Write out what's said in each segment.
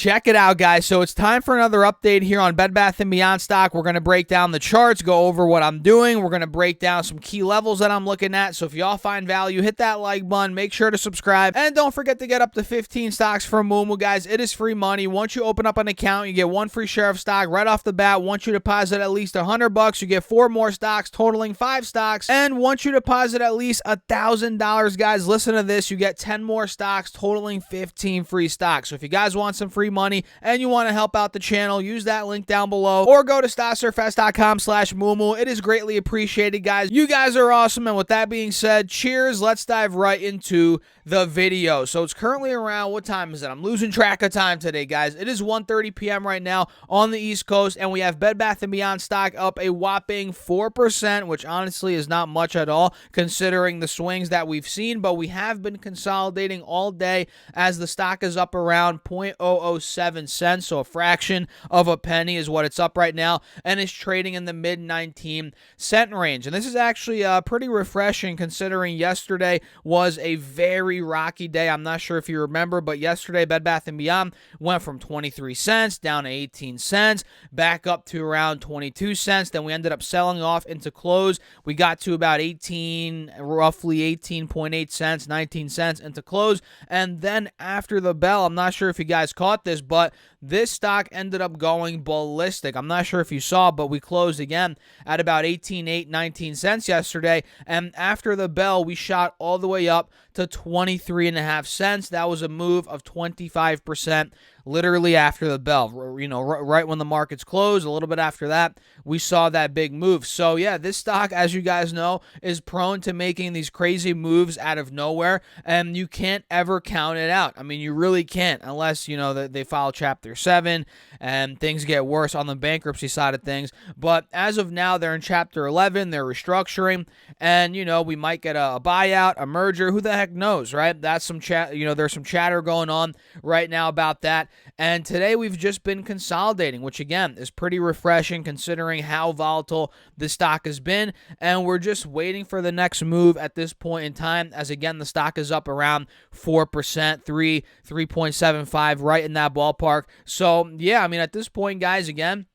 Check it out, guys. So it's time for another update here on Bed Bath & Beyond stock. We're going to break down the charts, go over what I'm doing. We're going to break down some key levels that I'm looking at. So if y'all find value, hit that like button. Make sure to subscribe. And don't forget to get up to 15 stocks from Moomoo, guys. It is free money. Once you open up an account, you get 1 free share of stock right off the bat. Once you deposit at least $100, you get 4 more stocks, totaling 5 stocks. And once you deposit at least $1,000, guys, listen to this, you get 10 more stocks, totaling 15 free stocks. So if you guys want some free money and you want to help out the channel, use that link down below or go to stasurfest.com/Moomoo. It is greatly appreciated, guys. You guys are awesome. And with that being said, cheers. Let's dive right into the video. So it's currently around, what time is it? I'm losing track of time today, guys. It is 1:30 p.m. right now on the East Coast, and we have Bed Bath & Beyond stock up a whopping 4%, which honestly is not much at all considering the swings that we've seen, but we have been consolidating all day as the stock is up around 0.007 cents, so a fraction of a penny is what it's up right now, and is trading in the mid 19-cent range. And this is actually pretty refreshing considering yesterday was a very rocky day. I'm not sure if you remember, but yesterday Bed Bath & Beyond went from 23 cents down to 18 cents, back up to around 22 cents. Then we ended up selling off into close. We got to about roughly 18.8 cents, 19 cents into close. And then after the bell, I'm not sure if you guys caught this, but this stock ended up going ballistic. I'm not sure if you saw, but we closed again at about 18.8, 19 cents yesterday. And after the bell, we shot all the way up to 23.5 cents. That was a move of 25% literally after the bell. You know, right when the markets closed, a little bit after that, we saw that big move. So yeah, this stock, as you guys know, is prone to making these crazy moves out of nowhere, and you can't ever count it out. I mean, you really can't unless, you know, they file Chapter 7 and things get worse on the bankruptcy side of things. But as of now, they're in Chapter 11. They're restructuring, and, you know, we might get a buyout, a merger. Who the heck knows, right? That's some chat. You know, there's some chatter going on right now about that. And today we've just been consolidating, which again is pretty refreshing considering how volatile the stock has been. And we're just waiting for the next move at this point in time, as again the stock is up around 4%, 3.75, right in that ballpark. So yeah, I mean, at this point, guys, again,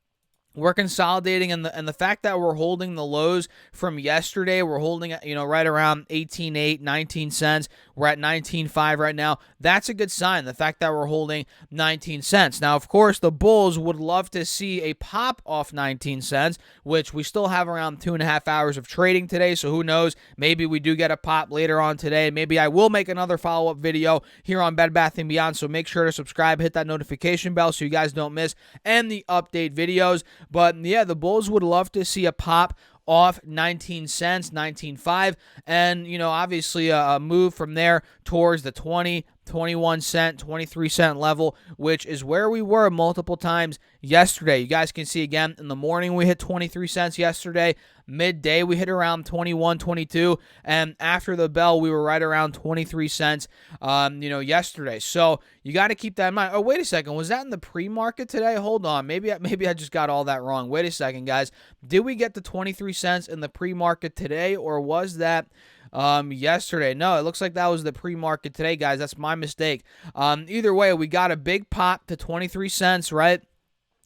we're consolidating, and the fact that we're holding the lows from yesterday, we're holding, you know, right around 18.8, 19 cents. We're at 19.5 right now. That's a good sign, the fact that we're holding 19 cents. Now, of course, the bulls would love to see a pop off 19 cents, which we still have around 2.5 hours of trading today, so who knows? Maybe we do get a pop later on today. Maybe I will make another follow-up video here on Bed Bath & Beyond, so make sure to subscribe, hit that notification bell so you guys don't miss any update videos. But yeah, the bulls would love to see a pop off 19 cents, 19.5, and, you know, obviously a move from there towards the 20, 21 cent, 23 cent level, which is where we were multiple times yesterday. You guys can see again in the morning we hit 23 cents yesterday. Midday we hit around 21, 22, and after the bell we were right around 23 cents you know, yesterday. So you got to keep that in mind. Oh, wait a second, was that in the pre-market today? Hold on, maybe I just got all that wrong. Wait a second, guys, did we get to 23 cents in the pre-market today, or was that yesterday? No, it looks like that was the pre-market today, guys. That's my mistake. Either way, we got a big pop to 23 cents, right?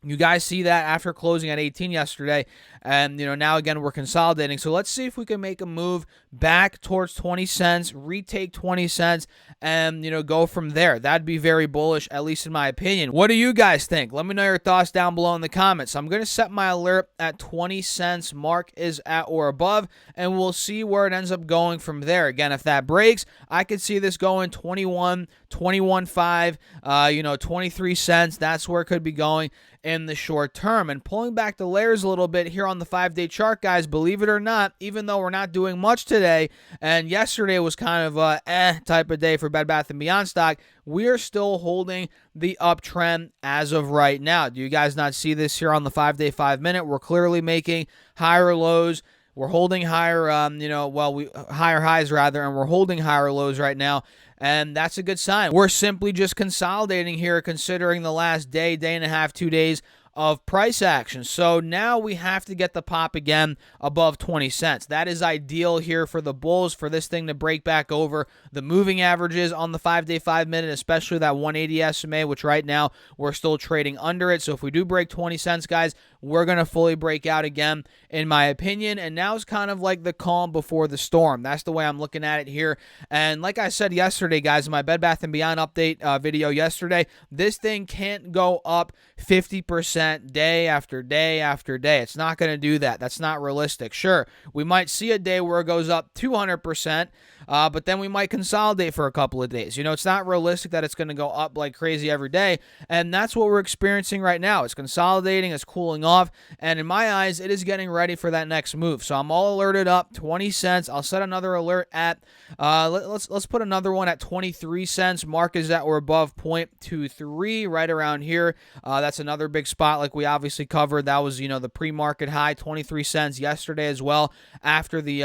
You guys see that after closing at 18 yesterday, and, you know, now again we're consolidating. So let's see if we can make a move back towards 20 cents, retake 20 cents, and, you know, go from there. That'd be very bullish, at least in my opinion. What do you guys think? Let me know your thoughts down below in the comments. I'm going to set my alert at 20 cents mark is at or above, and we'll see where it ends up going from there. Again, if that breaks, I could see this going 21, 21.5, you know, 23 cents. That's where it could be going in the short term. And pulling back the layers a little bit here on the 5-day chart, guys, believe it or not, even though we're not doing much today, and yesterday was kind of a type of day for Bed Bath & Beyond stock, we are still holding the uptrend as of right now. Do you guys not see this here on the 5-day, 5-minute? We're clearly making higher lows. We're holding higher, higher highs rather, and we're holding higher lows right now. And that's a good sign. We're simply just consolidating here considering the last day, day and a half, 2 days of price action. So now we have to get the pop again above 20 cents. That is ideal here for the bulls, for this thing to break back over the moving averages on the 5-day, 5-minute, especially that 180 SMA, which right now we're still trading under it. So if we do break 20 cents, guys, we're going to fully break out again, in my opinion. And now is kind of like the calm before the storm. That's the way I'm looking at it here. And like I said yesterday, guys, in my Bed Bath & Beyond update video yesterday, this thing can't go up 50% day after day after day. It's not going to do that. That's not realistic. Sure, we might see a day where it goes up 200%, but then we might consolidate for a couple of days. You know, it's not realistic that it's going to go up like crazy every day, and that's what we're experiencing right now. It's consolidating, it's cooling off, and in my eyes, it is getting ready for that next move. So I'm all alerted up, 20 cents. I'll set another alert at, let's put another one at 23 cents. Mark is that we're above 0.23, right around here. That's another big spot like we obviously covered. That was, the pre-market high, 23 cents yesterday as well, after the,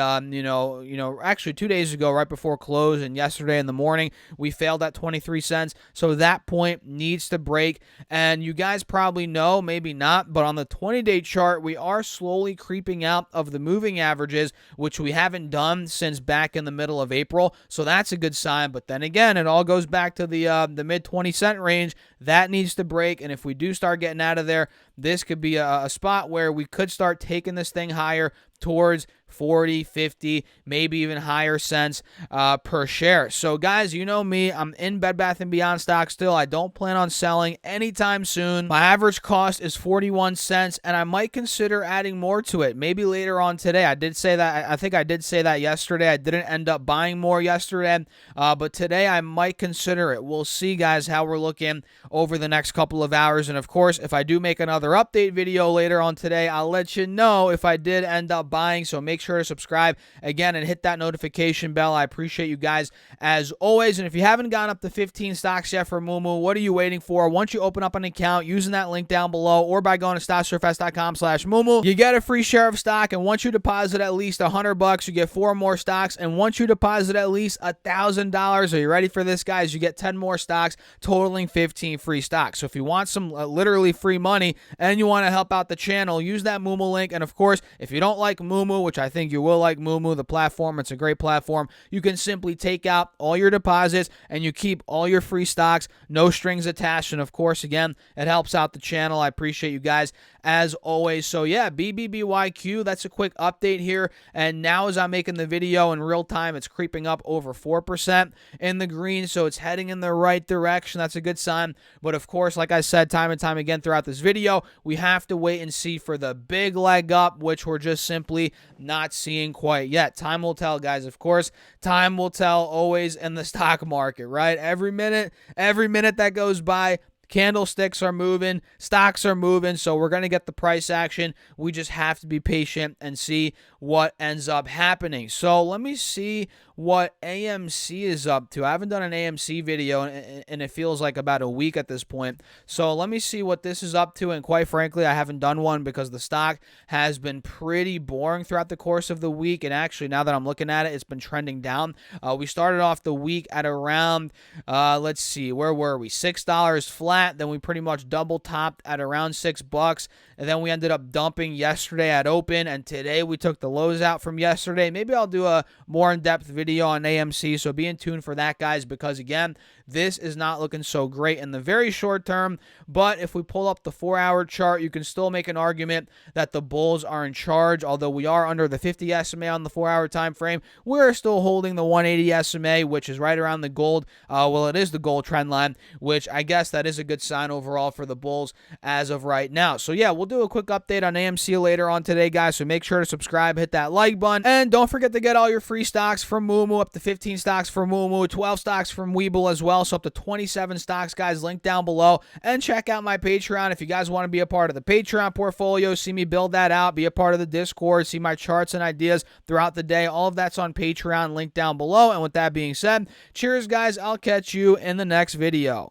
actually 2 days ago, right before close, and yesterday in the morning, we failed at 23 cents. So that point needs to break, and you guys probably know, maybe not, but on the 20-day chart, we are slowly creeping out of the moving averages, which we haven't done since back in the middle of April. So that's a good sign. But then again, it all goes back to the mid 20 cent range. That needs to break, and if we do start getting out of there, this could be a spot where we could start taking this thing higher towards 40, 50, maybe even higher cents per share. So guys, you know me, I'm in Bed Bath & Beyond stock still. I don't plan on selling anytime soon. My average cost is 41 cents, and I might consider adding more to it, maybe later on today. I did say that. I think I did say that yesterday. I didn't end up buying more yesterday, but today I might consider it. We'll see, guys, how we're looking over the next couple of hours. And of course, if I do make another update video later on today, I'll let you know if I did end up buying. So make sure to subscribe again and hit that notification bell. I appreciate you guys as always. And if you haven't gone up to 15 stocks yet for Moomoo, what are you waiting for? Once you open up an account using that link down below, or by going to stassurefest.com/Moomoo, you get a free share of stock. And once you deposit at least $100, you get 4 more stocks. And once you deposit at least $1,000, are you ready for this, guys? You get 10 more stocks, totaling 15 free stocks. So if you want some literally free money and you want to help out the channel, use that Moomoo link. And of course, if you don't like Moomoo, which I think you will like Moomoo, the platform, it's a great platform, you can simply take out all your deposits and you keep all your free stocks, no strings attached. And of course, again, it helps out the channel. I appreciate you guys as always. So yeah, BBBYQ, that's a quick update here. And now as I'm making the video in real time, it's creeping up over 4% in the green. So it's heading in the right direction. That's a good sign. But of course, like I said time and time again throughout this video, we have to wait and see for the big leg up, which we're just simply not seeing quite yet. Time will tell, guys. Of course, time will tell always in the stock market, right? Every minute that goes by, candlesticks are moving, stocks are moving, so we're going to get the price action. We just have to be patient and see what ends up happening. So let me see what AMC is up to. I haven't done an AMC video, and it feels like about a week at this point. So let me see what this is up to, and quite frankly, I haven't done one because the stock has been pretty boring throughout the course of the week, and actually, now that I'm looking at it, it's been trending down. We started off the week at around, let's see, where were we? $6 flat, then we pretty much double topped at around $6, and then we ended up dumping yesterday at open, and today we took the lows out from yesterday. Maybe I'll do a more in-depth video on AMC, so be in tune for that, guys, because again, this is not looking so great in the very short term. But if we pull up the 4-hour chart, you can still make an argument that the bulls are in charge. Although we are under the 50 SMA on the 4-hour time frame, we're still holding the 180 SMA, which is right around the gold. Well, it is the gold trend line, which I guess that is a good sign overall for the bulls as of right now. So yeah, we'll do a quick update on AMC later on today, guys. So make sure to subscribe, hit that like button, and don't forget to get all your free stocks from Moomoo, up to 15 stocks from Moomoo, 12 stocks from Webull as well. So up to 27 stocks, guys. Link down below. And check out my Patreon if you guys want to be a part of the Patreon portfolio, see me build that out, be a part of the Discord, see my charts and ideas throughout the day. All of that's on Patreon, link down below. And with that being said, cheers, guys. I'll catch you in the next video.